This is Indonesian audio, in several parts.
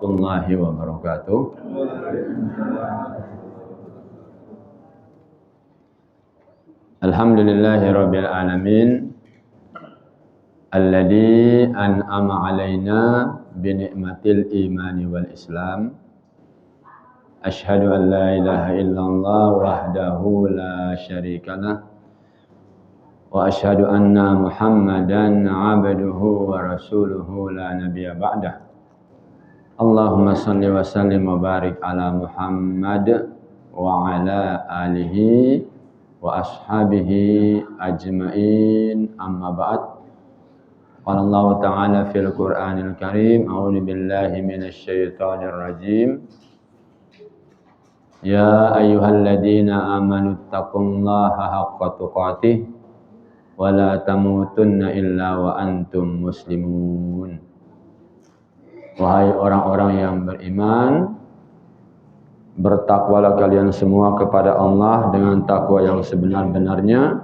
warahmatullahi wabarakatuh. Alhamdulillahi rabbil alamin alladzi an'ama alaina bi ni'matil imani wal islam. Asyhadu an la ilaha illallah wahdahu la syarikalah wa asyhadu anna Muhammadan 'abduhu wa rasuluhu la nabiyya ba'dah. Allahumma shalli wa sallim wa barik ala Muhammad wa ala alihi wa ashabihi ajmain, amma ba'd. Qala Allah ta'ala fil Qur'anil Karim, a'udzu billahi minasy syaithanir rajim. Ya ayyuhalladzina amanu taqullaha haqqa tuqatih wa la tamutunna illa wa antum muslimun. Wahai orang-orang yang beriman, bertakwalah kalian semua kepada Allah dengan takwa yang sebenar-benarnya.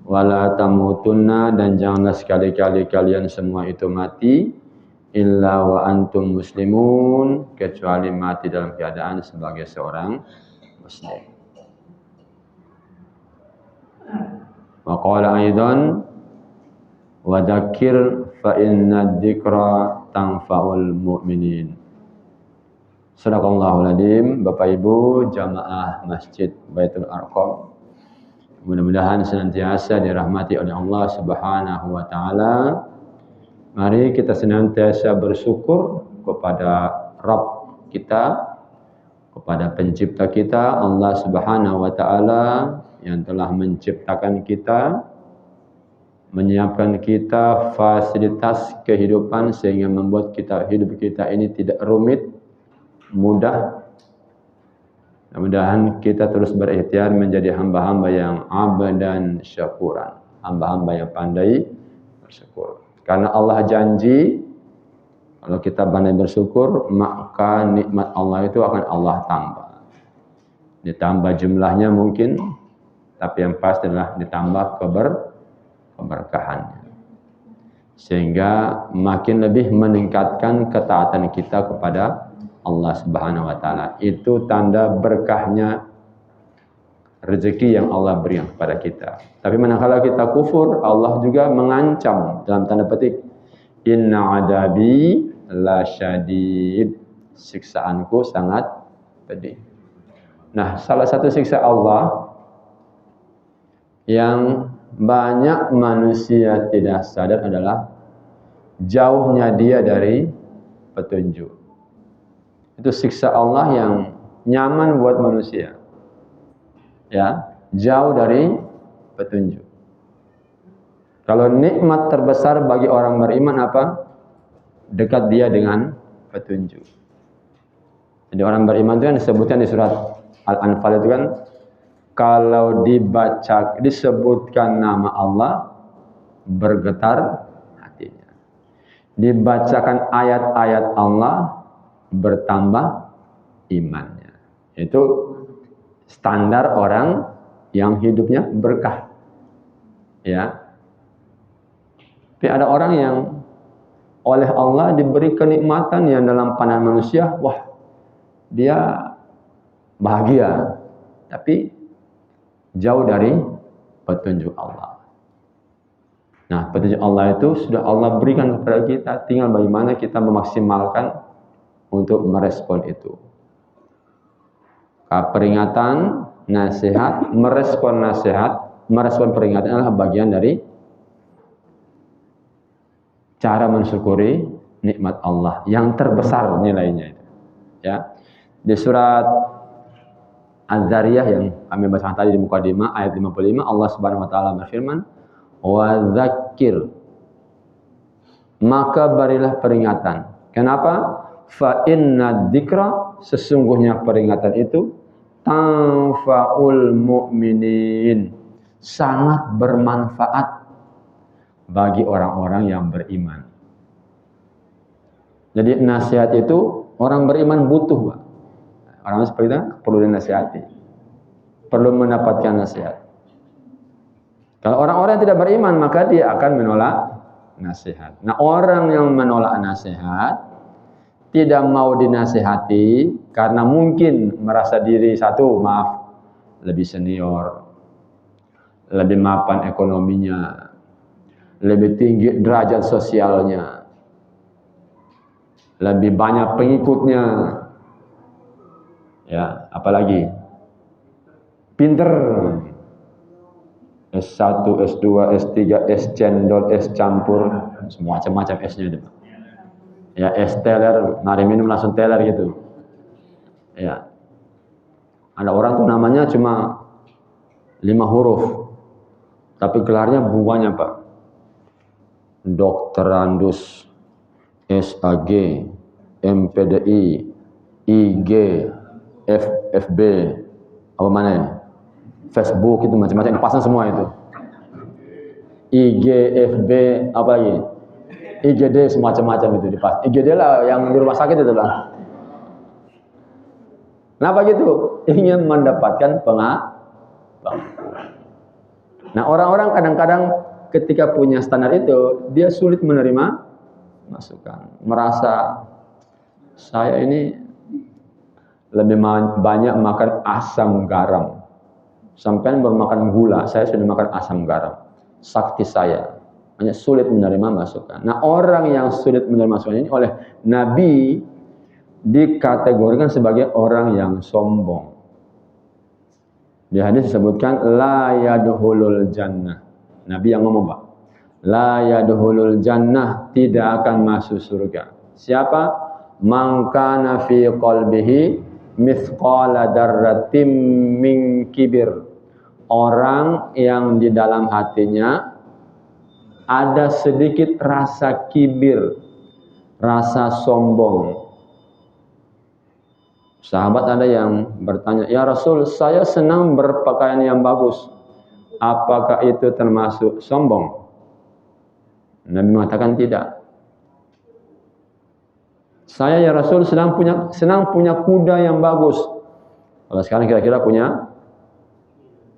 Wala tamutunna, dan janganlah sekali-kali kalian semua itu mati, illa wa antum muslimun, kecuali mati dalam keadaan sebagai seorang muslim. Wa qala aidan wa dzakir fa inna dzikra tanfa'ul mu'minin. Shadaqallahul adzim. Bapak Ibu jamaah Masjid Baitul Arqam, mudah-mudahan senantiasa dirahmati oleh Allah Subhanahu wa taala. Mari kita senantiasa bersyukur kepada Rabb kita, kepada pencipta kita Allah Subhanahu wa taala yang telah menciptakan kita, menyiapkan kita fasilitas kehidupan sehingga membuat hidup kita ini tidak rumit, mudah. Mudah-mudahan kita terus berikhtiar menjadi hamba-hamba yang abdan syakuran, hamba-hamba yang pandai bersyukur. Karena Allah janji kalau kita pandai bersyukur, maka nikmat Allah itu akan Allah tambah. Ditambah jumlahnya mungkin, tapi yang pasti adalah ditambah keberkahannya. Sehingga makin lebih meningkatkan ketaatan kita kepada Allah Subhanahu wa taala. Itu tanda berkahnya rezeki yang Allah berikan kepada kita. Tapi manakala kita kufur, Allah juga mengancam dalam tanda petik, inna adabi la syadid, siksaanku sangat pedih. Nah, salah satu siksa Allah yang banyak manusia tidak sadar adalah jauhnya dia dari petunjuk. Itu siksa Allah yang nyaman buat manusia. Ya, jauh dari petunjuk. Kalau nikmat terbesar bagi orang beriman apa? Dekat dia dengan petunjuk. Jadi orang beriman itu kan disebutkan di surat Al-Anfal itu kan, kalau disebutkan nama Allah, bergetar hatinya. Dibacakan ayat-ayat Allah, bertambah imannya. Itu standar orang yang hidupnya berkah. Ya. Tapi ada orang yang oleh Allah diberi kenikmatan yang dalam pandangan manusia, wah, dia bahagia, tapi jauh dari petunjuk Allah. Nah, petunjuk Allah itu sudah Allah berikan kepada kita, tinggal bagaimana kita memaksimalkan untuk merespon itu. Peringatan, nasihat, merespon peringatan adalah bagian dari cara mensyukuri nikmat Allah yang terbesar nilainya itu. Ya. Di surat Az-Zariyah yang kami bacakan tadi di mukadimah ayat 55, Allah Subhanahu wa taala berfirman, "Wa dzakir." Maka berilah peringatan. Kenapa? Fa inna dzikra, sesungguhnya peringatan itu tanfa'ul mu'minin, sangat bermanfaat bagi orang-orang yang beriman. Jadi nasihat itu orang beriman butuh, Pak. Orang seperti itu perlu dinasihati, perlu mendapatkan nasihat. Kalau orang-orang yang tidak beriman, maka dia akan menolak nasihat. Nah, orang yang menolak nasihat, tidak mau dinasihati karena mungkin merasa diri satu, maaf, lebih senior, lebih mapan ekonominya, lebih tinggi derajat sosialnya, lebih banyak pengikutnya, ya, apalagi pinter, S1, S2, S3, S cendol, S campur, semua macam-macam S-nya itu. Ya, S teler, mari minum langsung teler gitu. Ya, ada orang tuh namanya cuma 5 huruf, tapi gelarnya banyak Pak. Dokterandus, SAG, MPDI, IG, FB, apa mana ya? Facebook itu macam-macam dipasang semua itu. IG, FB, apa lagi? IGD semacam-macam itu dipasang. IGD lah yang di rumah sakit itu lah. Kenapa gitu? Ingin mendapatkan pengakuan. Nah, orang-orang kadang-kadang ketika punya standar itu, dia sulit menerima masukan. Merasa saya ini lebih banyak makan asam garam. Sampai bermakan gula, saya sudah makan asam garam. Sakti saya hanya sulit menerima masukan. Nah, orang yang sulit menerima masukan ini oleh Nabi dikategorikan sebagai orang yang sombong. Di hadis disebutkan la yadkhulul jannah. Nabi yang ngomong, Pak. La yadkhulul jannah, tidak akan masuk surga. Siapa? Man kana fi qalbihi mithqala dzarratin min kibir. Orang yang di dalam hatinya ada sedikit rasa kibir, rasa sombong. Sahabat ada yang bertanya, "Ya Rasul, saya senang berpakaian yang bagus. Apakah itu termasuk sombong?" Nabi mengatakan tidak. "Saya ya Rasul senang punya kuda yang bagus." Kalau sekarang kira-kira punya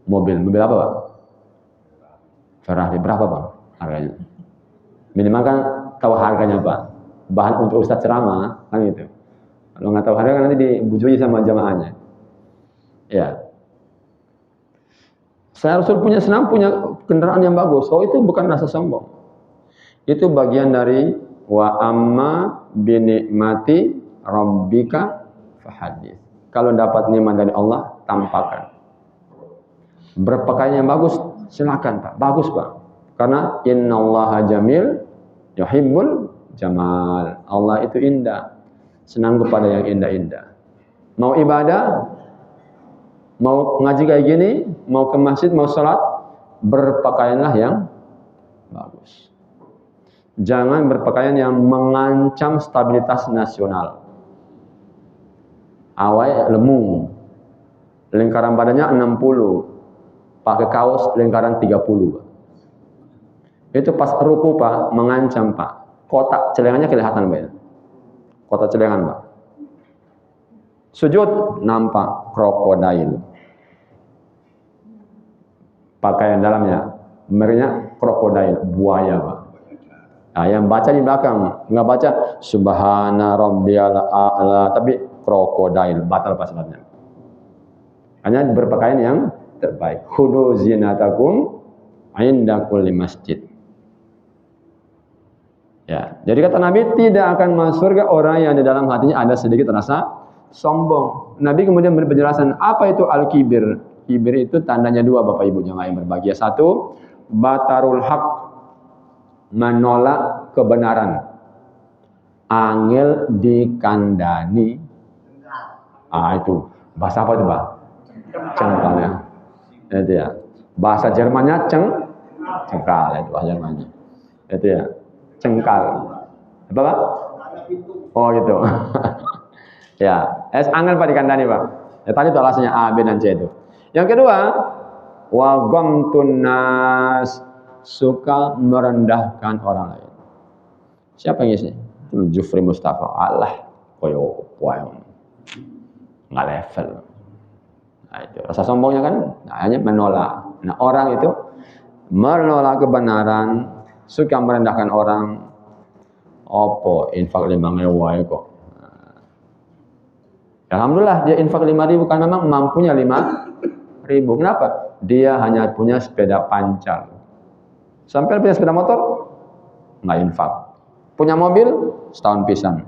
mobil apa Pak? Ferrari berapa Pak harganya? Minimal kan tahu harganya Pak. Bahan untuk ustaz ceramah kan gitu. Kalau nggak tahu harga kan nanti dibujui sama jamaahnya. Ya. Saya Rasul senang punya kendaraan yang bagus. Oh, itu bukan rasa sombong. Itu bagian dari wa amma binikmati rabbika fahadits. Kalau dapat nikmat dari Allah, tampakkan. Berpakaian yang bagus, silakan Pak. Bagus Pak. Karena innallaha jamil yuhibbul jamal. Allah itu indah. Senang kepada yang indah-indah. Mau ibadah, mau ngaji kayak gini, mau ke masjid, mau sholat, berpakaianlah yang bagus. Jangan berpakaian yang mengancam stabilitas nasional. Awal lemu, lingkaran badannya 60, pakai kaos lingkaran 30. Itu pas ruku Pak, mengancam Pak. Kotak celengannya kelihatan Pak. Kotak celengan Pak. Sujud nampak krokodil. Pakaian dalamnya merahnya krokodil, buaya Pak. Nah, yang baca di belakang nggak baca subhana rabbiyal a'la, tapi krokodil, batal Pak salatnya. Hanya berpakaian yang terbaik. Khudu zinatakum inda kulli masjid. Ya, jadi kata Nabi tidak akan masuk surga orang yang di dalam hatinya ada sedikit rasa sombong. Nabi kemudian beri penjelasan apa itu al-kibir. Kibir itu tandanya dua Bapak Ibu jemaah yang berbahagia. Satu, batarul haq, menolak kebenaran. Angel dikandani. Itu bahasa apa itu Pak? Cengkal ya. Itu ya. Bahasa Jermannya cengkal itu bahasa Jermannya. Itu ya. Cengkal. Apa Pak? Oh gitu. Ya, angel Pak dikandani Pak. Ya, tadi itu alasannya A, B dan C itu. Yang kedua, wa ghamtun nas, suka merendahkan orang lain. Siapa yang isi? Itu Jufri Mustafa. Allah, koyo poem. Nggak level. Nah, itu rasa sombongnya kan hanya menolak. Nah, orang itu menolak kebenaran, suka merendahkan orang. Opo infak 5.000 kok. Alhamdulillah dia infak 5.000 kan memang mampunya 5.000. Kenapa? Dia hanya punya sepeda pancal. Sampai punya sepeda motor, nggak infak. Punya mobil, setahun pisang.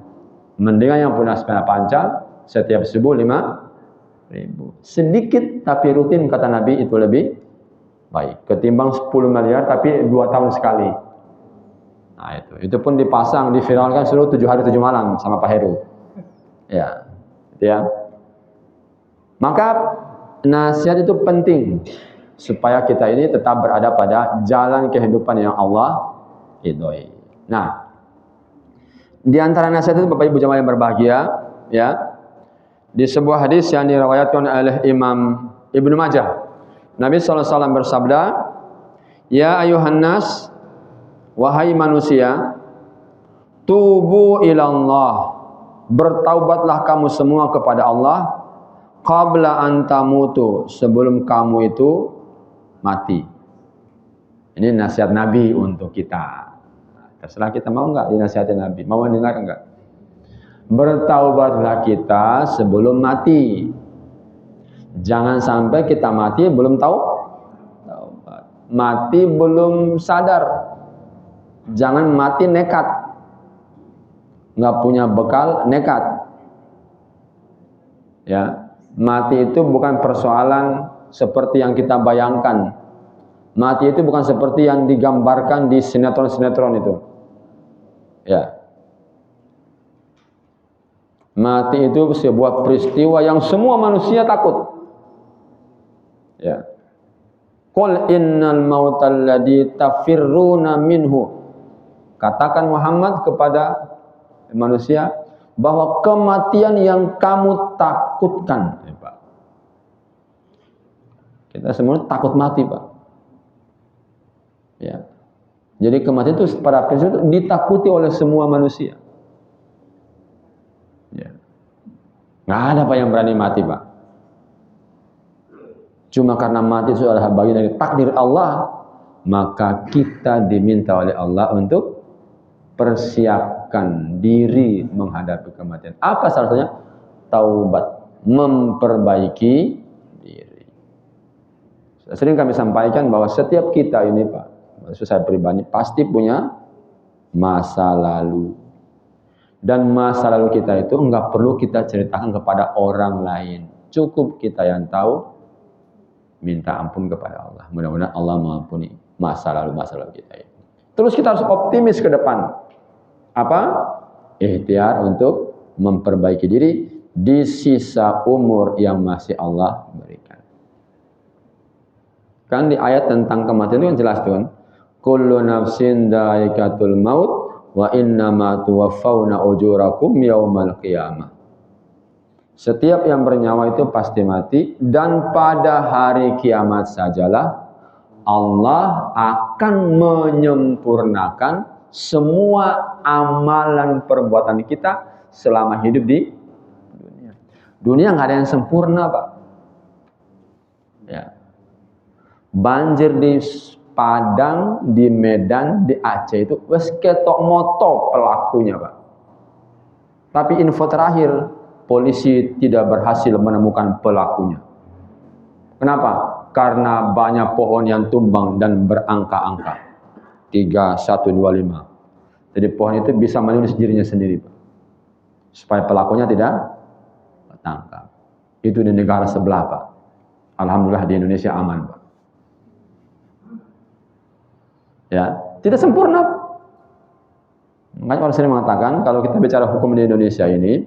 Mendingan yang punya sepeda pancal, setiap subuh 5.000. Sedikit tapi rutin kata Nabi itu lebih baik. Ketimbang 10 miliar tapi 2 tahun sekali. Nah itu pun dipasang, diviralkan seluruh 7 hari 7 malam sama Pak Heru. Ya. Ya. Maka nasihat itu penting supaya kita ini tetap berada pada jalan kehidupan yang Allah ridhoi. Nah, di antara nasihat itu Bapak Ibu jamaah yang berbahagia, ya. Di sebuah hadis yang diriwayatkan oleh Imam Ibnu Majah, Nabi SAW bersabda, "Ya ayuhan nas, wahai manusia, tubu ilallah, bertaubatlah kamu semua kepada Allah, qabla an tamutu, sebelum kamu itu mati." Ini nasihat Nabi untuk kita. Terserah kita mau enggak dinasihatin Nabi, mau dengar enggak? Bertaubatlah kita sebelum mati. Jangan sampai kita mati belum tahu taubat. Mati belum sadar. Jangan mati nekat. Enggak punya bekal, nekat. Ya, mati itu bukan persoalan seperti yang kita bayangkan. Mati itu bukan seperti yang digambarkan di sinetron-sinetron itu. Ya. Mati itu sebuah peristiwa yang semua manusia takut. Ya. Qul innal mautal ladzi tafirruna minhu. Katakan Muhammad kepada manusia bahwa kematian yang kamu takutkan, ya, Pak. Kita semua takut mati, Pak. Ya. Jadi kematian itu pada prinsip itu ditakuti oleh semua manusia. Ya. Nggak ada Pak yang berani mati, Pak. Cuma karena mati itu adalah bagian dari takdir Allah, maka kita diminta oleh Allah untuk persiapkan diri menghadapi kematian. Apa salah satunya? Taubat, memperbaiki diri. Sering kami sampaikan bahwa setiap kita ini, Pak, saya pribadi pasti punya masa lalu. Dan masa lalu kita itu enggak perlu kita ceritakan kepada orang lain. Cukup kita yang tahu, minta ampun kepada Allah. Mudah-mudahan Allah mengampuni masa lalu kita ini. Terus kita harus optimis ke depan. Apa? Ikhtiar untuk memperbaiki diri di sisa umur yang masih Allah berikan. Kan di ayat tentang kematian itu kan jelas tuh kan. Kullu nafsin dha'iqatul maut wa innama tuwaffawna ujurakum yaumal qiyamah. Setiap yang bernyawa itu pasti mati, dan pada hari kiamat sajalah Allah akan menyempurnakan semua amalan perbuatan kita selama hidup di dunia. Dunia nggak ada yang sempurna, Pak. Ya. Banjir di Padang, di Medan, di Aceh itu wes ketok moto pelakunya, Pak. Tapi info terakhir, polisi tidak berhasil menemukan pelakunya. Kenapa? Karena banyak pohon yang tumbang dan berangka-angka. 3125. Jadi pohon itu bisa menulis dirinya sendiri, Pak. Supaya pelakunya tidak tertangkap. Itu di negara sebelah, Pak. Alhamdulillah di Indonesia aman, Pak. Ya, tidak sempurna. Makanya orang sering mengatakan kalau kita bicara hukum di Indonesia ini,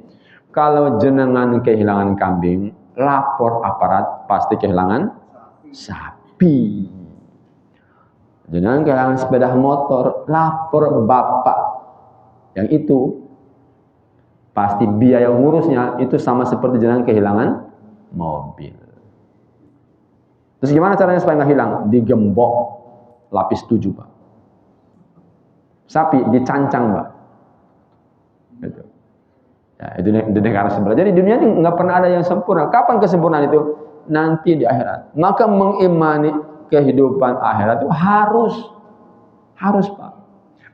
kalau jenengan kehilangan kambing, lapor aparat pasti kehilangan sapi. Jenengan kehilangan sepeda motor, lapor bapak. Yang itu pasti biaya ngurusnya itu sama seperti jenengan kehilangan mobil. Terus gimana caranya supaya nggak hilang? Digembok lapis 7, Pak. Sapi dicancang, Pak. Gitu. Ya, itu di negara sebelah. Jadi dunia ini nggak pernah ada yang sempurna. Kapan kesempurnaan itu? Nanti di akhirat. Maka mengimani kehidupan akhirat itu harus, Pak.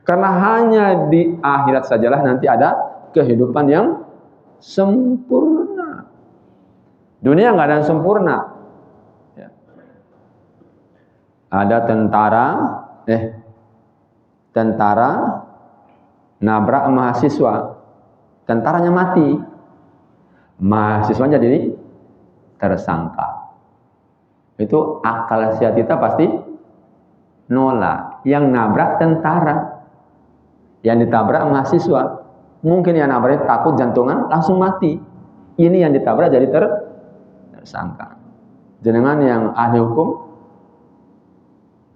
Karena hanya di akhirat sajalah nanti ada kehidupan yang sempurna. Dunia nggak ada yang sempurna. Ya. Ada tentara nabrak mahasiswa, tentaranya mati, mahasiswanya jadi tersangka. Itu akal sehat kita pasti nolak. Yang nabrak tentara, yang ditabrak mahasiswa. Mungkin yang nabrak takut jantungan langsung mati. Ini yang ditabrak jadi tersangka. Jenengan yang ahli hukum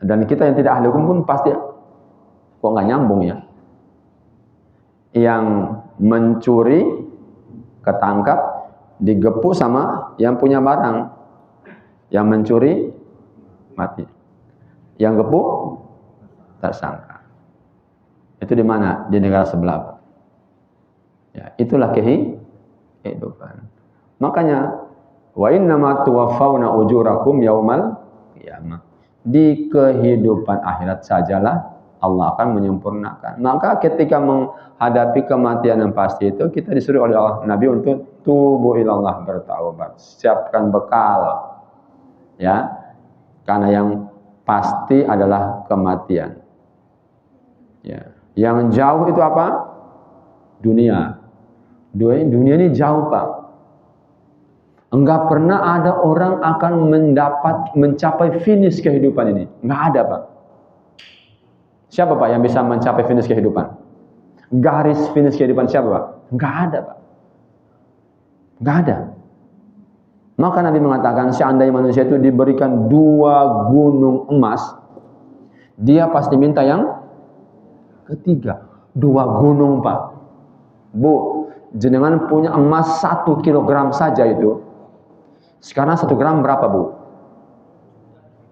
dan kita yang tidak ahli hukum pun pasti kok nggak nyambung ya. Yang mencuri ketangkap, digepuk sama yang punya barang. Yang mencuri mati. Yang gepuk tersangka. Itu di mana? Di negara sebelah. Ya, itulah kehidupan. Makanya wa innama tuwaffawna ujurakum yaumal qiyamah. Di kehidupan akhirat sajalah Allah akan menyempurnakan. Maka ketika menghadapi kematian yang pasti itu, kita disuruh oleh Allah Nabi untuk tubu ilallah, bertaubat, siapkan bekal. Ya. Karena yang pasti adalah kematian. Ya. Yang jauh itu apa? Dunia. Dunia ini jauh, Pak. Enggak pernah ada orang akan mencapai finish kehidupan ini. Enggak ada, Pak. Siapa, Pak, yang bisa mencapai finish kehidupan? Garis finish kehidupan siapa, Pak? Enggak ada, Pak. Enggak ada. Maka Nabi mengatakan, seandainya manusia itu diberikan 2 gunung emas, dia pasti minta yang ketiga. 2 gunung, Pak. Bu, jenengan punya emas 1 kilogram saja itu. Sekarang 1 gram berapa, Bu?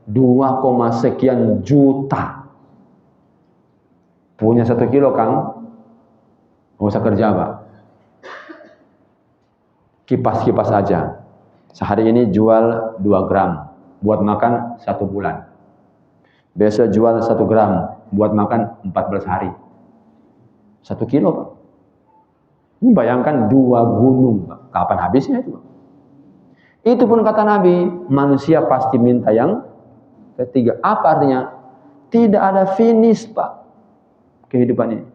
2, sekian juta. Punya 1 kilo, Kang. Nggak usah kerja, Pak. Kipas-kipas aja. Sehari ini jual 2 gram. Buat makan 1 bulan. Besok jual 1 gram. Buat makan 14 hari. 1 kilo, Pak. Ini bayangkan 2 gunung, Pak. Kapan habisnya itu, Pak? Itu pun kata Nabi, manusia pasti minta yang ketiga. Apa artinya? Tidak ada finish, Pak, kehidupan ini.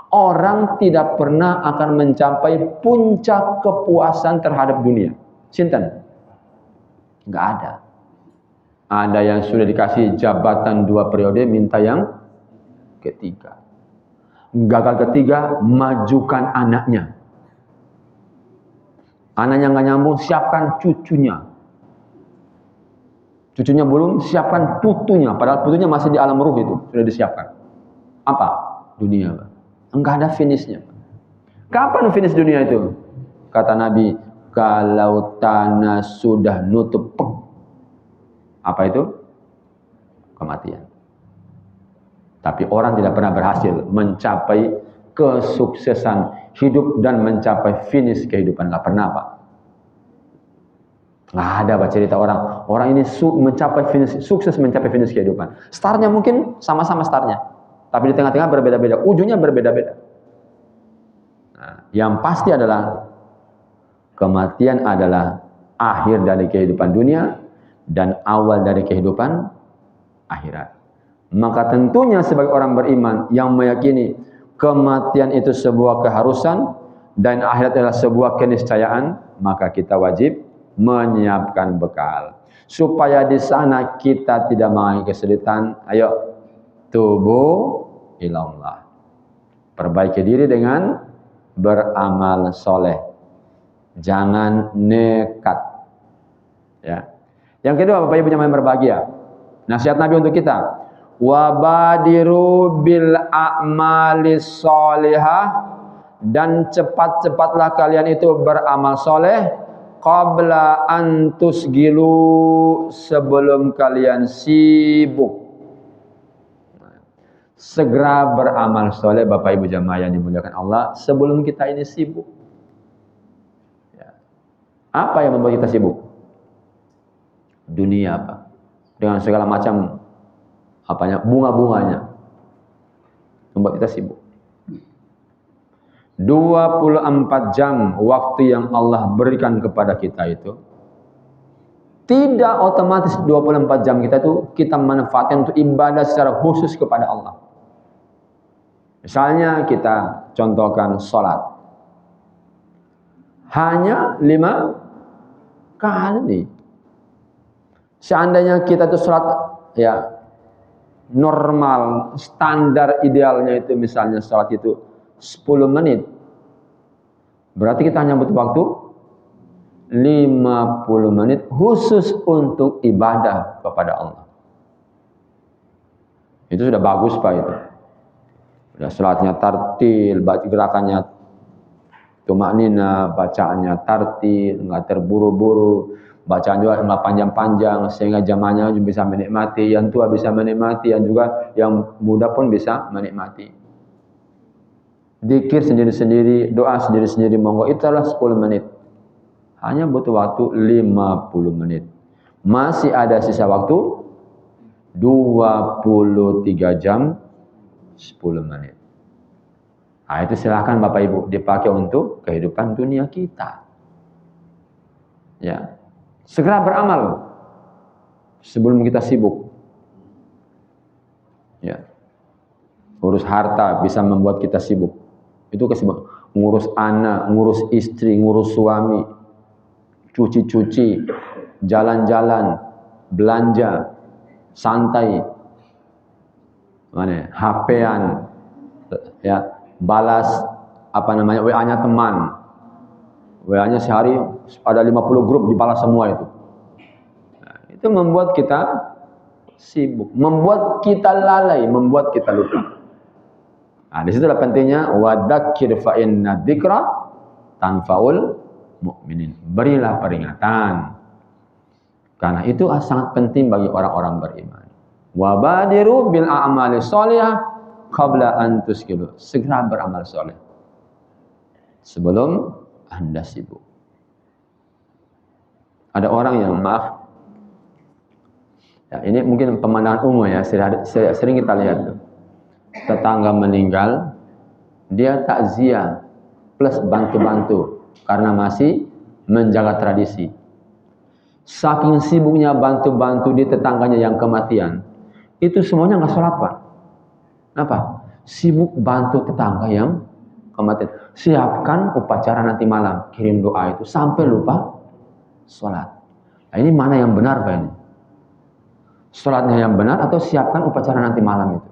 Orang tidak pernah akan mencapai puncak kepuasan terhadap dunia. Sinten? Enggak ada. Ada yang sudah dikasih jabatan 2 periode, minta yang ketiga. Gagal ketiga, majukan anaknya. Anaknya nggak nyambung, siapkan cucunya. Cucunya belum, siapkan putunya. Padahal putunya masih di alam ruh itu, sudah disiapkan. Apa? Dunia, Pak. Enggak ada finishnya. Kapan finish dunia itu? Kata Nabi, kalau tanah sudah nutup. Apa itu? Kematian. Tapi orang tidak pernah berhasil mencapai kesuksesan hidup dan mencapai finish kehidupan. Nggak pernah, Pak. Nggak ada, Pak, cerita orang. Orang ini mencapai finish, sukses mencapai finish kehidupan. Startnya mungkin sama-sama startnya. Tapi di tengah-tengah berbeda-beda. Ujungnya berbeda-beda. Nah, yang pasti adalah kematian adalah akhir dari kehidupan dunia dan awal dari kehidupan akhirat. Maka tentunya sebagai orang beriman yang meyakini kematian itu sebuah keharusan dan akhirat adalah sebuah keniscayaan, maka kita wajib menyiapkan bekal supaya di sana kita tidak mengalami kesulitan. Ayo tubu ilallah. Perbaiki diri dengan beramal soleh. Jangan nekat. Ya. Yang kedua, Bapak Ibu yang berbahagia, nasihat Nabi untuk kita, wabadiru bil a'malis solihah, dan cepat-cepatlah kalian itu beramal soleh qabla antus gilu, sebelum kalian sibuk. Segera beramal soleh, Bapak Ibu jamaah yang dimuliakan Allah, sebelum kita ini sibuk. Ya. Apa yang membuat kita sibuk? Dunia, Pak, dengan segala macam bunga-bunganya membuat kita sibuk. 24 jam waktu yang Allah berikan kepada kita itu Tidak otomatis 24 jam kita itu kita manfaatkan untuk ibadah secara khusus kepada Allah. Misalnya kita contohkan sholat. Hanya 5 kali. Seandainya kita itu sholat ya normal, standar idealnya itu misalnya sholat itu 10 menit. Berarti kita hanya butuh waktu 50 menit khusus untuk ibadah kepada Allah. Itu sudah bagus Pak itu. Sudah salatnya tartil, gerakannya tumaknina, bacaannya tartil, enggak terburu-buru, bacaan juga enggak panjang-panjang sehingga jamaahnya bisa menikmati, yang tua bisa menikmati, yang juga yang muda pun bisa menikmati. Zikir sendiri-sendiri, doa sendiri-sendiri monggo itu adalah 10 menit. Hanya butuh waktu 50 menit. Masih ada sisa waktu 23 jam 10 menit. Nah, itu silakan Bapak Ibu dipakai untuk kehidupan dunia kita. Ya. Segera beramal sebelum kita sibuk. Ya. Urus harta bisa membuat kita sibuk. Itu kesibukan. Ngurus anak, ngurus istri, ngurus suami, cuci-cuci, jalan-jalan, belanja, santai, mana? HP-an, ya, balas WA-nya teman, WA-nya sehari ada 50 grup dibalas semua itu. Nah, itu membuat kita sibuk, membuat kita lalai, membuat kita lupa. Nah, di situlah pentingnya wadzakir fa inna dzikra tanfaul mukminin. Berilah peringatan. Karena itu sangat penting bagi orang-orang beriman. Wabadiru bil a'mali sholihah qabla an tuskilu. Segera beramal soleh sebelum Anda sibuk. Ada orang yang maaf. Ya, ini mungkin pemandangan umum ya, sering kita lihat tuh. Tetangga meninggal, dia takziah plus bantu-bantu karena masih menjaga tradisi. Saking sibuknya bantu-bantu di tetangganya yang kematian, itu semuanya nggak sholat Pak. Kenapa? Sibuk bantu tetangga yang kematian. Siapkan upacara nanti malam, kirim doa itu sampai lupa sholat. Nah, ini mana yang benar Pak ini? Sholatnya yang benar atau siapkan upacara nanti malam itu?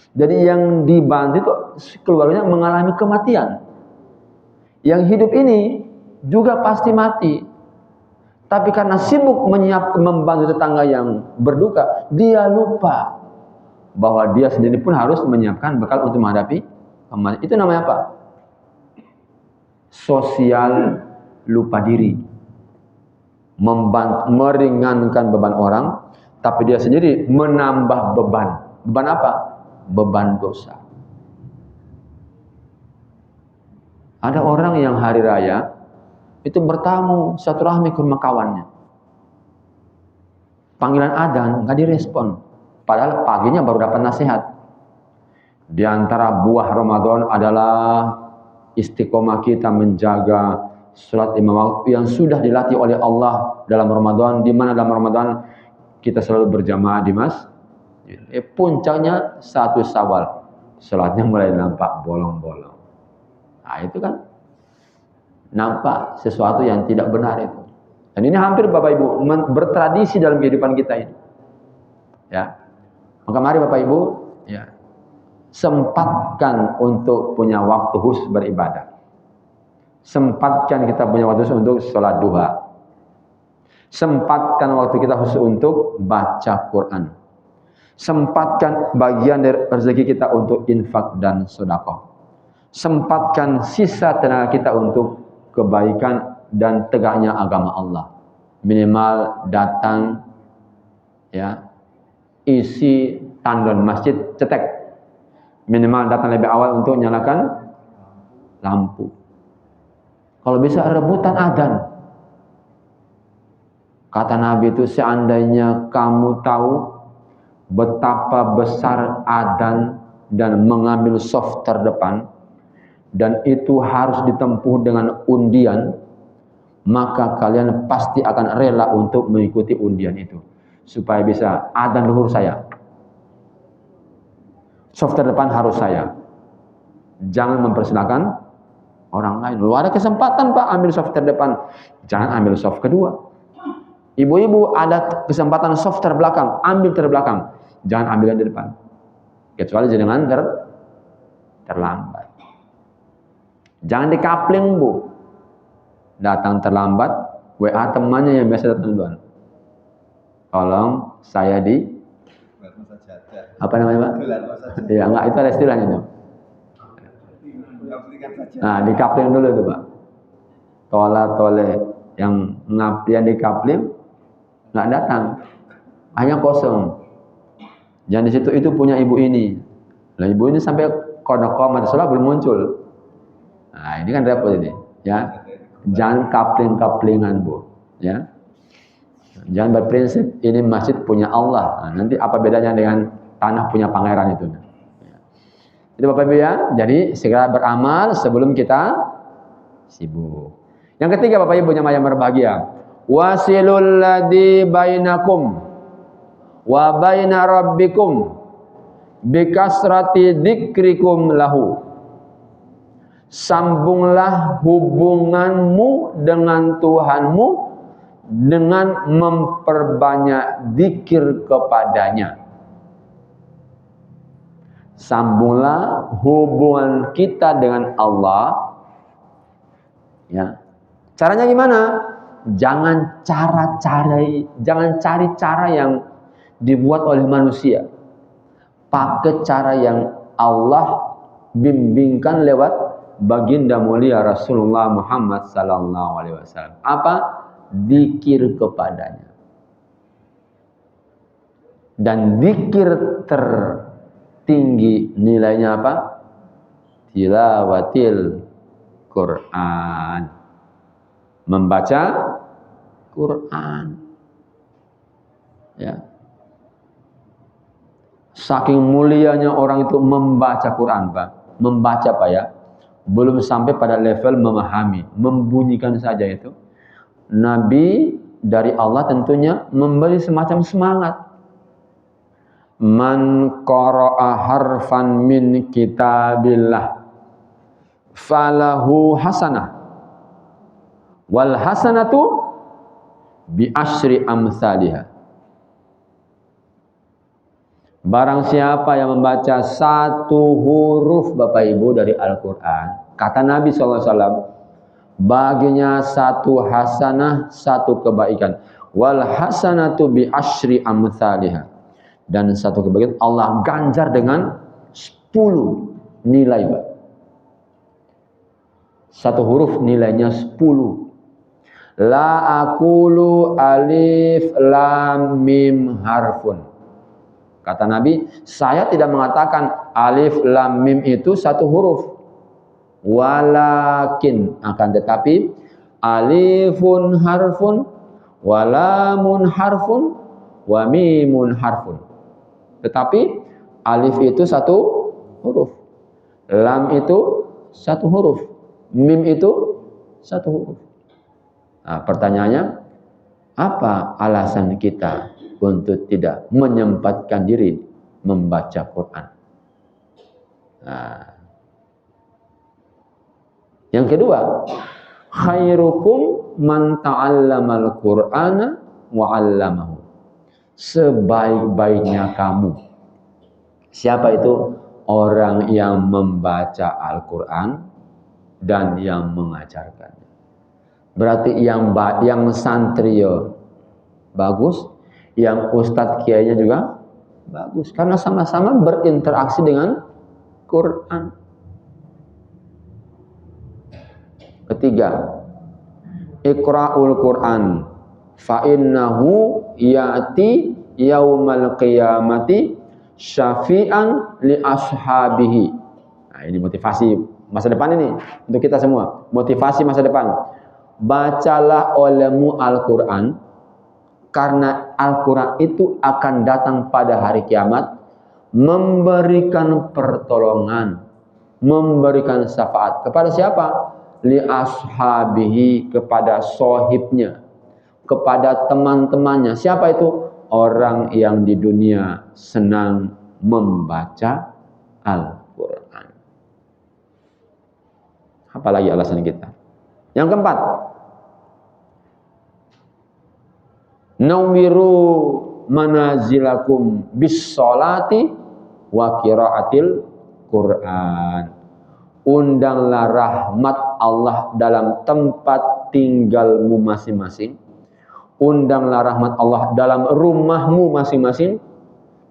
Jadi yang dibantu itu keluarganya mengalami kematian. Yang hidup ini juga pasti mati. Tapi karena sibuk membantu tetangga yang berduka, dia lupa bahwa dia sendiri pun harus menyiapkan bekal untuk menghadapi kematian. Itu namanya apa? Sosial lupa diri. Meringankan beban orang, tapi dia sendiri menambah beban. Beban apa? Beban dosa. Ada orang yang hari raya itu bertamu silaturahmi ke rumah kawannya. Panggilan adzan nggak direspon, padahal paginya baru dapat nasihat. Di antara buah Ramadan adalah istiqomah kita menjaga sholat 5 waktu yang sudah dilatih oleh Allah dalam Ramadan. Di mana dalam Ramadan kita selalu berjamaah di masjid. Puncaknya 1 Syawal, sholatnya mulai nampak bolong-bolong. Nah, itu kan nampak sesuatu yang tidak benar itu. Dan ini hampir Bapak Ibu bertradisi dalam kehidupan kita ini. Ya. Maka mari Bapak Ibu, ya, sempatkan untuk punya waktu khusus beribadah. Sempatkan kita punya waktu khusus untuk sholat duha. Sempatkan waktu kita khusus untuk baca Quran. Sempatkan bagian dari rezeki kita untuk infak dan sedekah. Sempatkan sisa tenaga kita untuk kebaikan dan tegaknya agama Allah. Minimal datang, ya, isi tandon masjid cetek. Minimal datang lebih awal untuk nyalakan lampu. Kalau bisa rebutan adzan. Kata Nabi itu, seandainya kamu tahu betapa besar adzan dan mengambil soft terdepan, dan itu harus ditempuh dengan undian, maka kalian pasti akan rela untuk mengikuti undian itu supaya bisa adzan luhur saya. Soft terdepan harus saya. Jangan mempersilahkan orang lain. Lu ada kesempatan Pak ambil soft terdepan, jangan ambil soft kedua. Ibu-ibu ada kesempatan soft terbelakang, ambil terbelakang, jangan ambil yang di depan. Kecuali jangan terlambat. Jangan dikapling Bu. Datang terlambat, WA temannya yang biasa datang duluan. Tolong saya di apa namanya Pak? Iya enggak, itu ada istilahnya itu. Nah, dikapling dulu itu Pak. Tole yang dikapling nggak datang, hanya kosong. Jangan di situ itu punya ibu ini. Nah ibu ini sampai qad sholat belum muncul. Nah ini kan repot ini, ya. Jangan kapling-kaplingan Bu, ya. Jangan berprinsip ini masjid punya Allah. Nah, nanti apa bedanya dengan tanah punya pangeran itu? Itu Bapak Ibu ya. Jadi segera beramal sebelum kita sibuk. Yang ketiga Bapak Ibu yang berbahagia, wasilul ladzi bainakum wa baina rabbikum bikasrati dzikrikum lahu. Sambunglah hubunganmu dengan Tuhanmu dengan memperbanyak zikir kepadanya. Sambunglah hubungan kita dengan Allah. Ya. Caranya gimana? Jangan cari cara yang dibuat oleh manusia. Pakai cara yang Allah bimbingkan lewat baginda mulia Rasulullah Muhammad sallallahu alaihi wasallam. Apa? Zikir kepadanya. Dan zikir tertinggi nilainya apa? Tilawatil Quran. Membaca Quran. Ya. Saking mulianya orang itu membaca Quran, Pak. Membaca, Pak ya. Belum sampai pada level memahami, membunyikan saja itu. Nabi dari Allah tentunya memberi semacam semangat. Man qara'a harfan min kitabillah falahu hasanah wal hasanatu bi asyri amsalihah. Barang siapa yang membaca satu huruf Bapak Ibu dari Al-Quran, kata Nabi SAW, baginya satu hasanah, satu kebaikan. Wal hasanatu bi asyri amsalihah. Dan satu kebaikan Allah ganjar dengan 10 nilai Pak. Satu huruf nilainya 10. La aqulu alif lam mim harfun. Kata Nabi, saya tidak mengatakan alif lam mim itu satu huruf. Walakin, akan tetapi alifun harfun, walamun harfun, wa mimun harfun. Tetapi alif itu satu huruf. Lam itu satu huruf. Mim itu satu huruf. Nah, pertanyaannya, apa alasan kita untuk tidak menyempatkan diri membaca Quran? Nah. Yang kedua, khairukum man ta'allamal Qur'ana wa 'allamahu. Sebaik-baiknya kamu. Siapa itu? Orang yang membaca Al-Quran dan yang mengajarkannya. Berarti yang santri bagus, yang ustadz kiainya juga bagus, karena sama-sama berinteraksi dengan Quran. Ketiga, iqra'ul Quran fa innahu ya'ti yaumal qiyamati syafi'an li ashabihi. Nah, ini motivasi masa depan ini untuk kita semua. Motivasi masa depan. Bacalah olehmu Al-Quran, karena Al-Quran itu akan datang pada hari kiamat memberikan pertolongan, memberikan syafaat kepada siapa? li ashabihi, kepada sohibnya, kepada teman-temannya. Siapa itu? Orang yang di dunia senang membaca Al-Quran. Apalagi alasan kita? Yang keempat, nawiru manazilakum bis sholati wa qiraatil Quran. Undanglah rahmat Allah dalam tempat tinggalmu masing-masing. Undanglah rahmat Allah dalam rumahmu masing-masing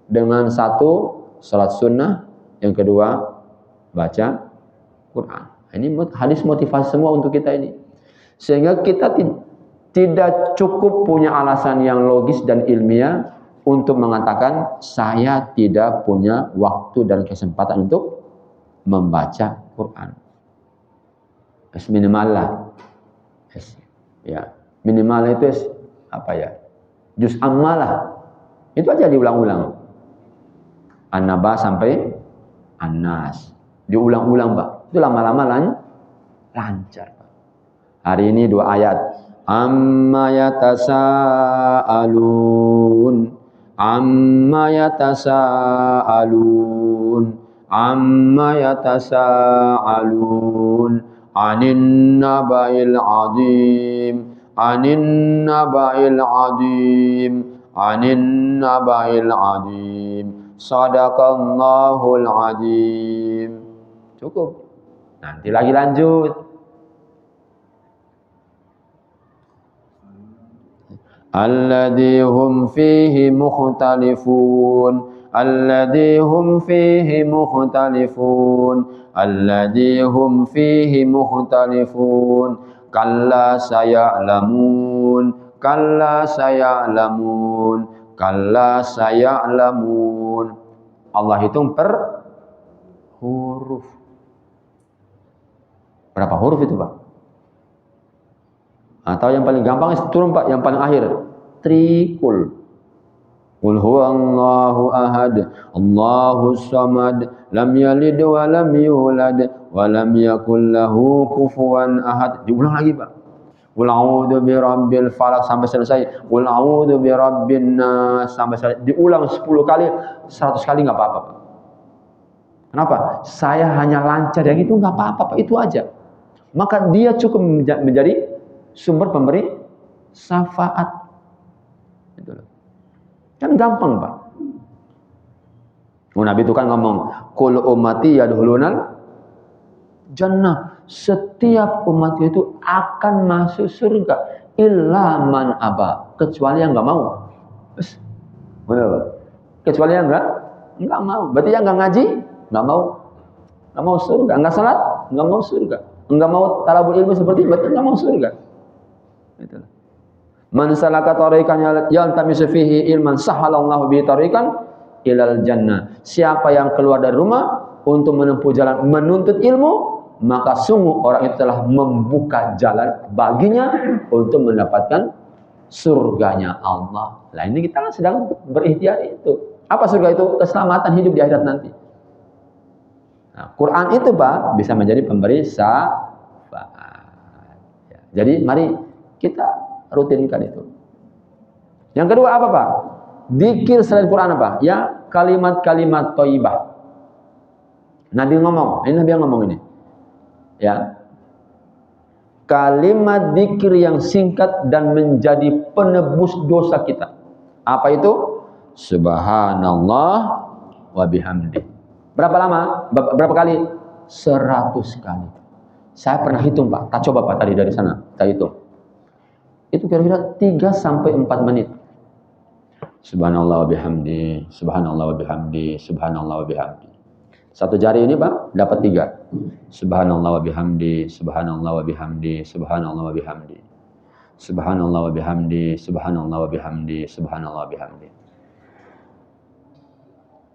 dengan satu, salat sunnah, yang kedua baca Quran. Ini hadis motivasi semua untuk kita ini. Sehingga kita tidak cukup punya alasan yang logis dan ilmiah untuk mengatakan saya tidak punya waktu dan kesempatan untuk membaca Quran. Minimal lah. Ya, minimal itu apa ya? Juz amma lah. Itu aja diulang-ulang. An-Naba sampai An-Nas. Diulang-ulang, Pak. Itu lama-lama lancar, Pak. Hari ini 2 ayat. Amma yatasaalun. Amma yatasaalun. Amma yatasaalun. Anin naba'il azim. Anin naba'il azim. Anin naba'il azim. Sadaqallahul azim. Cukup. Nanti lagi lanjut. Alladzi hum fihi mukhtalifun. Alladzi hum fihi mukhtalifun. Alladzi hum fihi mukhtalifun. Kalla saya'lamun. Kalla saya'lamun. Kalla saya'lamun. Allah hitung per huruf. Berapa huruf itu, Pak? Atau yang paling gampang turun, Pak, yang paling akhir. Trikul. Qul huwallahu ahad, Allahus samad, lam yalid wa lam yulad wa lam yakul lahu kufuwan ahad. Diulang lagi, Pak. Qul a'udzu birabbil falaq sampai selesai. Qul a'udzu birabbin nas sampai selesai. Diulang 10 kali, 100 kali enggak apa-apa, Pak. Kenapa? Saya hanya lancar yang itu, enggak apa-apa, Pak. Itu aja. Maka dia cukup menjadi sumber pemberi syafaat. Itu loh. Kan gampang, Pak. Nabi itu kan ngomong, "Qul ummati yadkhulunal jannah." Setiap umat itu akan masuk surga illa man aba, kecuali yang enggak mau. Kecuali yang enggak mau. Berarti yang enggak ngaji, enggak mau. Enggak mau surga, enggak salat, enggak mau surga. Enggak mau talabul ilmu seperti berarti enggak mau surga. Gitu. Man salaka tariqan yaltamisu fihi ilman sahalallahu bihi tariqan ilal jannah. Siapa yang keluar dari rumah untuk menempuh jalan menuntut ilmu, maka sungguh orang itu telah membuka jalan baginya untuk mendapatkan surganya Allah. Nah, ini kita sedang berikhtiar itu. Apa surga itu? Keselamatan hidup di akhirat nanti. Nah, Quran itu, Pak, bisa menjadi pemberi syafaat. Ya. Jadi mari kita rutinkan itu. Yang kedua apa, Pak? Dzikir selain Quran apa? Ya, kalimat-kalimat thayyibah. Nabi ngomong, ini Nabi yang ngomong ini. Ya. Kalimat dzikir yang singkat dan menjadi penebus dosa kita. Apa itu? Subhanallah wa bihamdi. Berapa lama? Berapa kali? 100 kali. Saya pernah hitung, Pak. Tak coba, Pak, tadi dari sana. Kita hitung. Itu kira-kira 3 sampai 4 menit. Subhanallah wa bihamdi, subhanallah wa bihamdi, subhanallah wa bihamdi. Satu jari ini, Pak, dapat 3. Subhanallah wa bihamdi, subhanallah wa bihamdi, subhanallah wa bihamdi. Subhanallah wa bihamdi, subhanallah wa bihamdi, subhanallah wa bihamdi.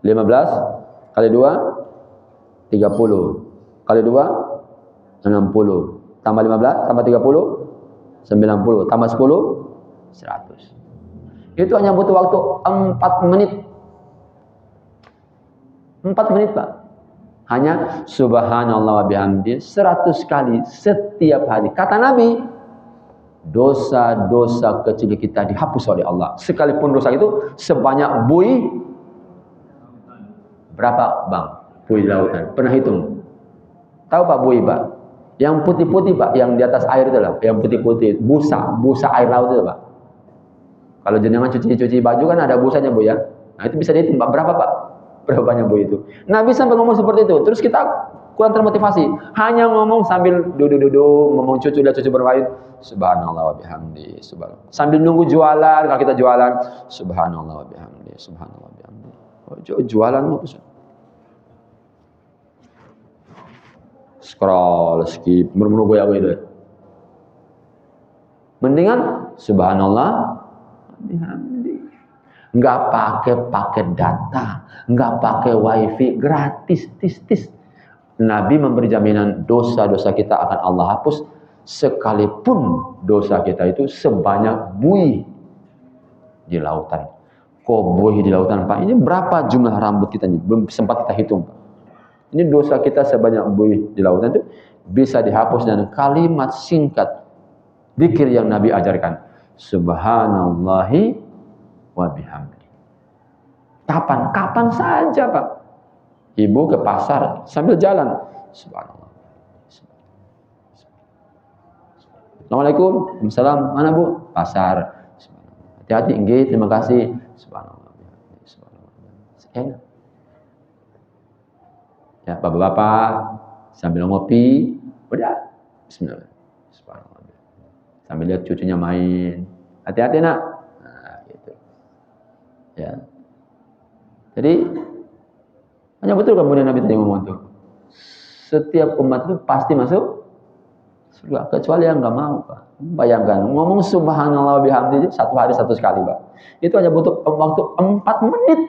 15 kali 2 30. Kali 2 60. Tambah 15 tambah 30 90, tambah 10, 100. Itu hanya butuh waktu 4 menit. 4 menit, Pak. Hanya subhanallah wa bihamdi 100 kali setiap hari. Kata Nabi, dosa-dosa kecil kita dihapus oleh Allah. Sekalipun dosa itu sebanyak buih berapa bang? Buih lautan. Pernah hitung? Tahu Pak buih Pak? Yang putih-putih Pak, yang di atas air itu lah, yang putih-putih, busa air laut itu Pak. Kalau jenengan cuci baju kan ada busanya Bu ya. Nah itu bisa dihitung Pak, berapa Pak? Berapa banyak Bu itu? Nabi sampai ngomong seperti itu. Terus kita kurang termotivasi. Hanya ngomong sambil duduk-duduk, ngomong cucu, lihat cucu bermain. Subhanallah wa bihamdi. Subhanallah. Sambil nunggu jualan, kalau kita jualan. Subhanallah wa bihamdi. Subhanallah wa bihamdi. Oh, jualan mau pesan. Scroll, skip, menunggu ya itu. Mendingan subhanallah bihamdi. Enggak pakai data, enggak pakai wifi, gratis, tis. Nabi memberi jaminan dosa-dosa kita akan Allah hapus sekalipun dosa kita itu sebanyak buih di lautan. Kok buih di lautan Pak? Ini berapa jumlah rambut kita ini? Belum sempat kita hitung Pak. Ini dosa kita sebanyak buih di lautan itu bisa dihapus dengan kalimat singkat zikir yang Nabi ajarkan. Subhanallahi wa bihamdi. Kapan saja Pak. Ibu ke pasar sambil jalan. Subhanallah. Assalamualaikum. Waalaikumsalam. Mana Bu? Pasar. Hati-hati. Nggih, terima kasih. Subhanallah. Subhanallah. Ya, bapak-bapak sambil ngopi, udah bismillah. Subhanallah. Sambil lihat cucunya main. Hati-hati nak. Nah, gitu. Ya. Jadi hanya betul kemudian Nabi tadi ngomong itu. Setiap umat itu pasti masuk surga kecuali yang enggak mau, Pak. Bayangkan ngomong subhanallah bihamdi satu hari 100 kali, Pak. Itu hanya butuh waktu 4 menit.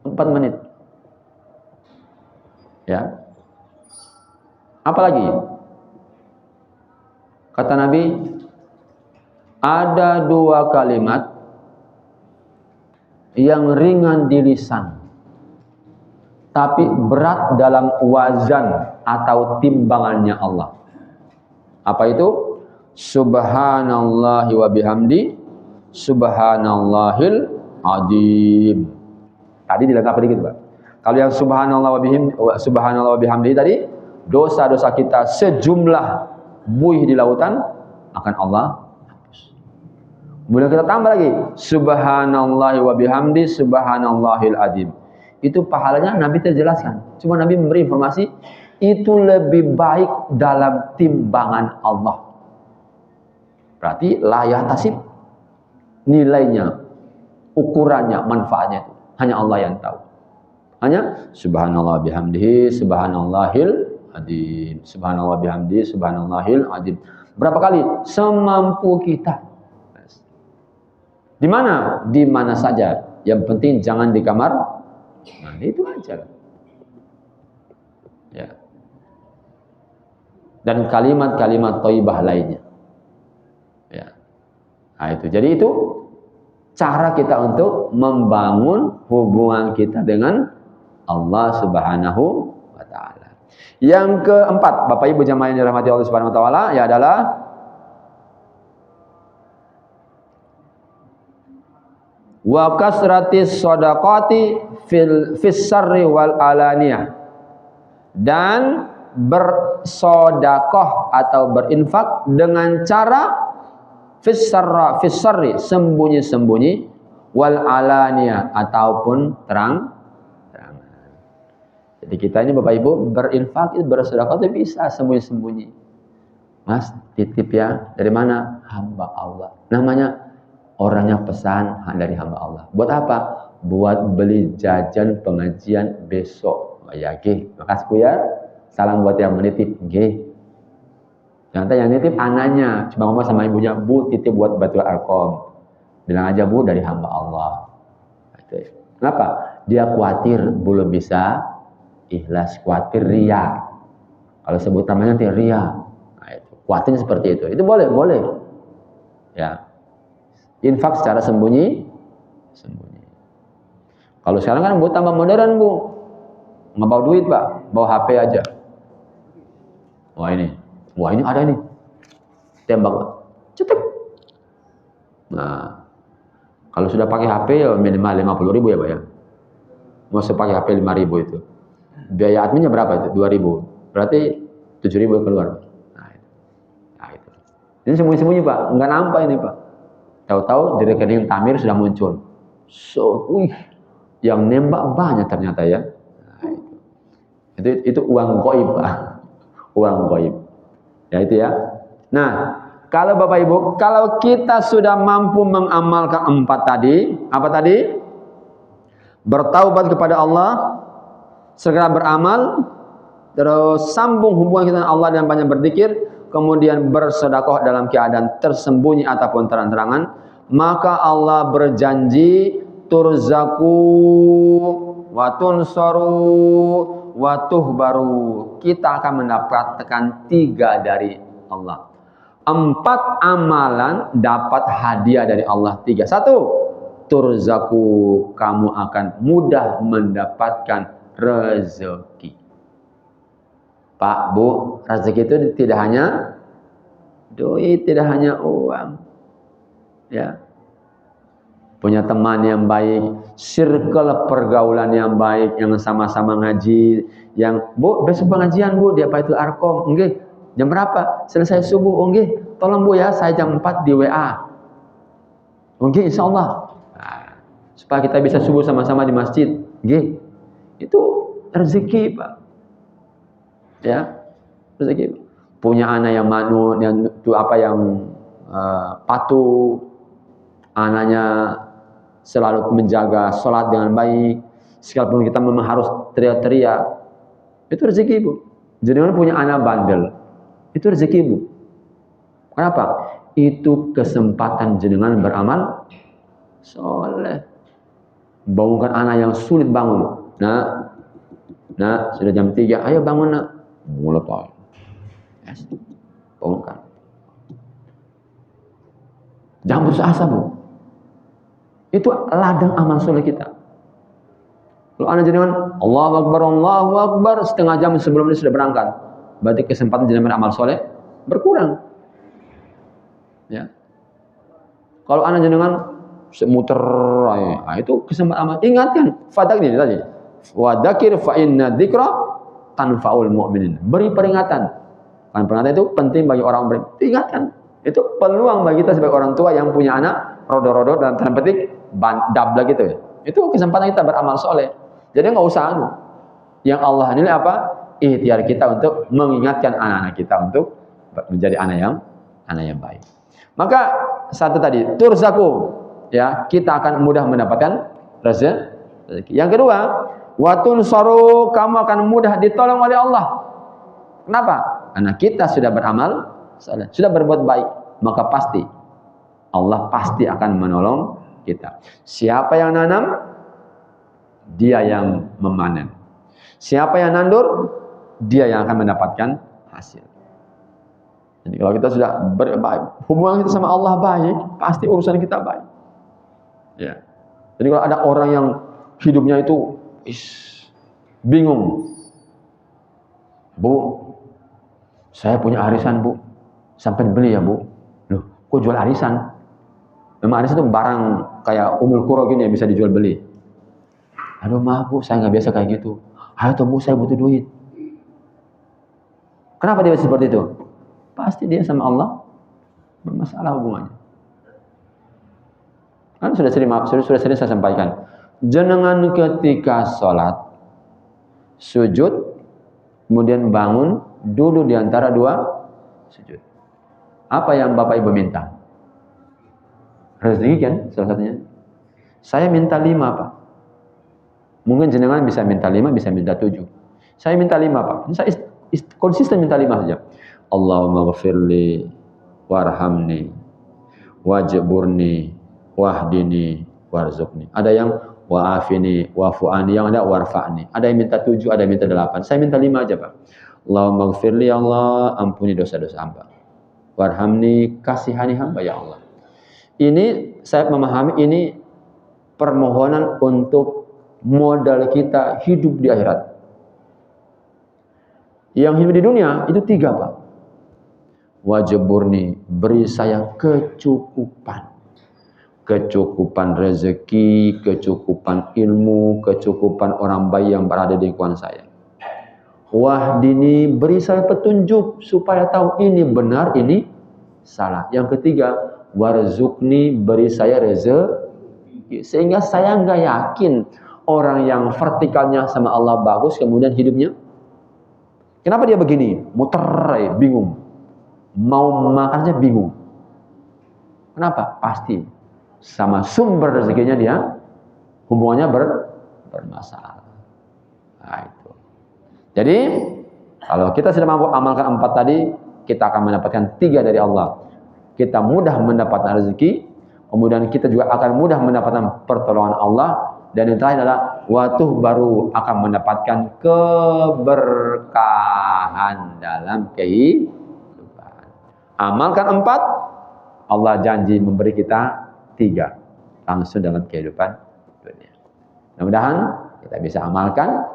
4 menit. Ya. Apalagi kata Nabi ada 2 kalimat yang ringan di lisan tapi berat dalam wazan atau timbangannya Allah. Apa itu? Subhanallahi wa bihamdi, subhanallahil azim. Tadi dilengkapi dikit, Pak. Kalau yang subhanallah wa bihamdi tadi, dosa-dosa kita sejumlah buih di lautan akan Allah hapus. Kemudian kita tambah lagi, subhanallah wa bihamdi, subhanallahil azim. Itu pahalanya Nabi terjelaskan. Cuma Nabi memberi informasi, itu lebih baik dalam timbangan Allah. Berarti layak tasib nilainya, ukurannya, manfaatnya itu hanya Allah yang tahu. Hanya subhanallah bihamdihi subhanallahil azim. Subhanallah bihamdihi subhanallahil azim. Berapa kali? Semampu kita. Di mana? Di mana saja. Yang penting jangan di kamar. Nah, itu aja. Ya. Dan kalimat-kalimat thayyibah lainnya. Ya. Nah, itu. Jadi itu cara kita untuk membangun hubungan kita dengan Allah Subhanahu wa taala. Yang keempat, Bapak Ibu jamaah yang dirahmati Allah Subhanahu wa taala, ya adalah wa kasratis shadaqati fis sarri wal alaniyah. Dan bersedekah atau berinfak dengan cara fis sarri sembunyi-sembunyi wal alaniyah ataupun terang. Jadi kita ini Bapak Ibu berinfak, bersedekah itu bisa sembunyi-sembunyi. Mas, titip ya. Dari mana? Hamba Allah. Namanya orangnya pesan dari hamba Allah. Buat apa? Buat beli jajan pengajian besok. Oh, ya, G. Makasih ya. Salam buat yang menitip. G. Ternyata yang nitip anaknya. Cuma ngomong sama ibunya, Bu, titip buat Batul Arqam. Bilang aja, Bu, dari hamba Allah. Kenapa? Dia khawatir belum bisa ikhlas, khawatir ria. Kalau sebut namanya nanti ria. Nah, itu. Khawatirnya seperti itu. Itu boleh. Ya. Infak secara sembunyi. Kalau sekarang kan Bu tambah modern, Bu. nggak bawa duit Pak, bawa HP aja. Wah ini ada ini, tembak Pak, cetek. Nah, kalau sudah pakai HP ya minimal 50.000 ya Pak ya. Mau pakai HP 5.000 itu. Biaya adminnya berapa itu? 2.000. Berarti 7.000 keluar. Nah, itu. Ini sembunyi-sembunyi Pak, nggak nampak ini Pak. Tahu-tahu di rekening Tamir sudah muncul. Yang nembak banyak ternyata ya. Nah, itu uang gaib Pak. Uang gaib. Ya itu ya. Nah, kalau Bapak Ibu, kalau kita sudah mampu mengamalkan 4 tadi, apa tadi? Bertaubat kepada Allah, segera beramal, terus sambung hubungan kita dengan Allah dengan banyak berzikir, kemudian bersedekah dalam keadaan tersembunyi ataupun terang-terangan, maka Allah berjanji turzaku wa tunsaru wa tuhbaru. Kita akan mendapatkan 3 dari Allah. 4 amalan dapat hadiah dari Allah. 3. 1, turzaku, kamu akan mudah mendapatkan rezeki. Pak, Bu, rezeki itu tidak hanya duit, tidak hanya uang. Ya. Punya teman yang baik, circle pergaulan yang baik, yang sama-sama ngaji, yang Bu, besok pengajian Bu, di apa itu Arkom, nggih. Jam berapa? Selesai subuh, nggih. Tolong Bu ya, saya jam 4 di WA. Nggih, insyaallah. Nah, supaya kita bisa subuh sama-sama di masjid, nggih. Itu rezeki, Pak. Ya, rezeki. Punya anak yang manut, yang itu apa yang patuh, anaknya selalu menjaga sholat dengan baik, sekalipun kita memang harus teriak-teriak, itu rezeki Bu. Jenengan punya anak bandel, itu rezeki Bu. Kenapa? Itu kesempatan jenengan beramal soleh. Bangunkan anak yang sulit bangun. Nah, sudah jam 3, ayo bangun nak. Mulai toh. Yes. Bangunkan. Jangan putus asa Bu. Itu ladang amal soleh kita. Kalau anak jenengan Allahu Akbar, setengah jam sebelum dia sudah berangkat, berarti kesempatan jenengan beramal soleh berkurang. Ya. Kalau anak jenengan semuter, itu kesempatan amal. Ingatkan, fadak ini tadi. Wadakir fa inna dzikra tanfaul mu'minin. Beri peringatan. Kan peringatan itu penting bagi orang beri. Ingatkan. Itu peluang bagi kita sebagai orang tua yang punya anak rodo-rodo dalam tanda petik dabla gitu ya. Itu kesempatan kita beramal soleh. Jadi nggak usah yang Allah nilai apa? Ikhtiar kita untuk mengingatkan anak-anak kita untuk menjadi anak yang baik. Maka satu tadi turzaku, ya, kita akan mudah mendapatkan rezeki. Yang kedua, watun saru, kamu akan mudah ditolong oleh Allah. Kenapa? Karena kita sudah beramal soleh, sudah berbuat baik, maka pasti Allah pasti akan menolong kita. Siapa yang nanam, dia yang memanen. Siapa yang nandur, dia yang akan mendapatkan hasil. Jadi kalau kita sudah berbaik, hubungan kita sama Allah baik, pasti urusan kita baik. Ya. Jadi kalau ada orang yang hidupnya itu bingung, Bu, saya punya arisan Bu, sampai beli ya Bu. Loh, kok jual arisan? Memang arisan itu barang kayak umul qura gini yang bisa dijual beli. Aduh maaf Bu, saya nggak biasa kayak gitu. Ayo tuh Bu, saya butuh duit. Kenapa dia seperti itu? Pasti dia sama Allah bermasalah hubungannya. Kan sudah sering saya sampaikan. Jenengan ketika sholat, sujud, kemudian bangun, duduk di antara 2 sujud. Apa yang Bapak Ibu minta? Rezeki kan salah satunya. Saya minta 5 Pak. Mungkin jenengan bisa minta 5, bisa minta 7. Saya minta 5 Pak. Saya konsisten minta 5 saja. Allahumma ghafirli warhamni wajburni wahdini warzuqni. Ada yang wa'afini wa'fu'ani, yang ada warfa'ni. Ada yang minta 7, ada yang minta 8. Saya minta 5 aja Pak. Allahumma ghafirli, ya Allah, ampuni dosa-dosa hamba. Warhamni, kasihani hamba ya Allah. Ini saya memahami ini permohonan untuk modal kita hidup di akhirat. Yang hidup di dunia itu 3, Pak. Wajiburni, beri saya kecukupan. Kecukupan rezeki, kecukupan ilmu, kecukupan orang baik yang berada di lingkungan saya. Wahdini, beri saya petunjuk supaya tahu ini benar, ini salah. Yang ketiga, warzuqni, beri saya rezeki. Sehingga saya nggak yakin orang yang vertikalnya sama Allah bagus, kemudian hidupnya. Kenapa dia begini? Muter, bingung. Mau makannya bingung. Kenapa? Pasti sama sumber rezekinya dia hubungannya bermasalah. Nah, itu. Jadi kalau kita sudah mampu amalkan 4 tadi, kita akan mendapatkan 3 dari Allah. Kita mudah mendapatkan rezeki, kemudian kita juga akan mudah mendapatkan pertolongan Allah, dan yang terakhir adalah watuh baru akan mendapatkan keberkahan dalam kehidupan. Amalkan 4, Allah janji memberi kita 3 langsung dalam kehidupan dunia. Mudah-mudahan kita bisa amalkan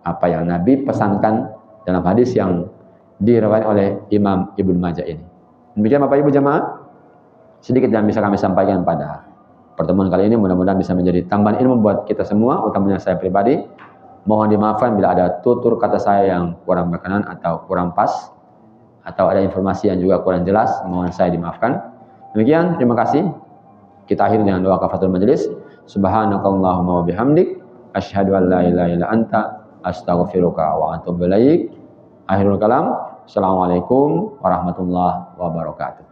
apa yang Nabi pesankan dalam hadis yang diriwayatkan oleh Imam Ibnu Majah ini. Demikian Bapak Ibu jamaah, sedikit yang bisa kami sampaikan pada pertemuan kali ini. Mudah-mudahan bisa menjadi tambahan ilmu buat kita semua, utamanya saya pribadi. Mohon dimaafkan bila ada tutur kata saya yang kurang berkenan atau kurang pas, atau ada informasi yang juga kurang jelas, mohon saya dimaafkan. Demikian, terima kasih. Kita akhiri dengan doa kafaratul majelis. Subhanakallahumma wa bihamdik, asyhadu an la ilaha illa anta, astaghfiruka wa atubu ilaik. Akhirul kalam. Assalamualaikum warahmatullahi wabarakatuh.